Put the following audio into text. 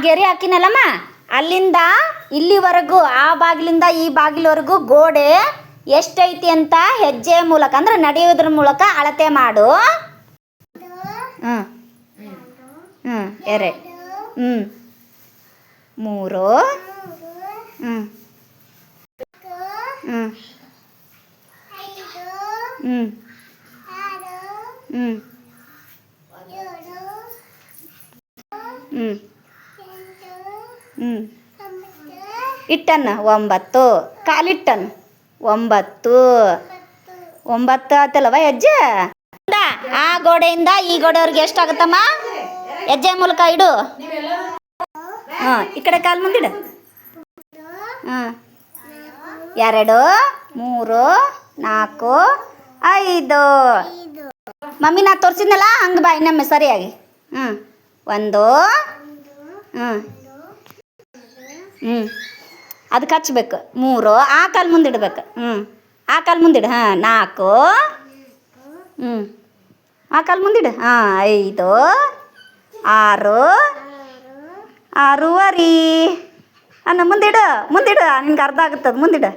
ಗೆರೆ ಹಾಕಿನಲ್ಲಮ್ಮ, ಅಲ್ಲಿಂದ ಇಲ್ಲಿವರೆಗೂ ಆ ಬಾಗಿಲಿಂದ ಈ ಬಾಗಿಲವರೆಗೂ ಗೋಡೆ ಎಷ್ಟೈತಿ ಅಂತ ಹೆಜ್ಜೆ ಮೂಲಕ ಅಂದ್ರೆ ನಡೆಯೋದ್ರ ಮೂಲಕ ಅಳತೆ ಮಾಡು. ಹ್ಞೂ ಹ್ಞೂ 2 ಹ್ಞೂ 3 ಹ್ಞೂ ಹ್ಞೂ ಹ್ಞೂ ಹ್ಞೂ ಹ್ಞೂ ಹ್ಞೂ ಇಟ್ಟನ್ನು 9 ಕಾಲಿಟ್ಟನ್ನು 9 9 ಆತಲ್ಲವ ಹೆಜ್ಜೆ. ಆ ಗೋಡೆಯಿಂದ ಈ ಗೋಡೆಯವ್ರಿಗೆ ಎಷ್ಟಾಗುತ್ತಮ್ಮ ಹೆಜ್ಜೆ ಮೂಲಕ ಇಡು. ಹಾಂ ಈ ಕಡೆ ಕಾಲು ಮುಂದಿಡು. ಹಾಂ 2 3 4 5 ಮಮ್ಮಿ ನಾ ತೋರಿಸಿದ್ನಲ್ಲ ಹಂಗೆ ಬಾ ಇನ್ನೊಮ್ಮೆ ಸರಿಯಾಗಿ. 1 ಅದಕ್ಕೆ ಹಚ್ಬೇಕು. 3 ಆ ಕಾಲು ಮುಂದಿಡ್ಬೇಕು. ಆ ಕಾಲು ಮುಂದಿಡು. 4 ಆ ಕಾಲು ಮುಂದಿಡು. 5 6 6 ಮುಂದಿಡು ನಿನ್ಗೆ ಅರ್ಧ ಆಗುತ್ತದೆ ಮುಂದಿಡು.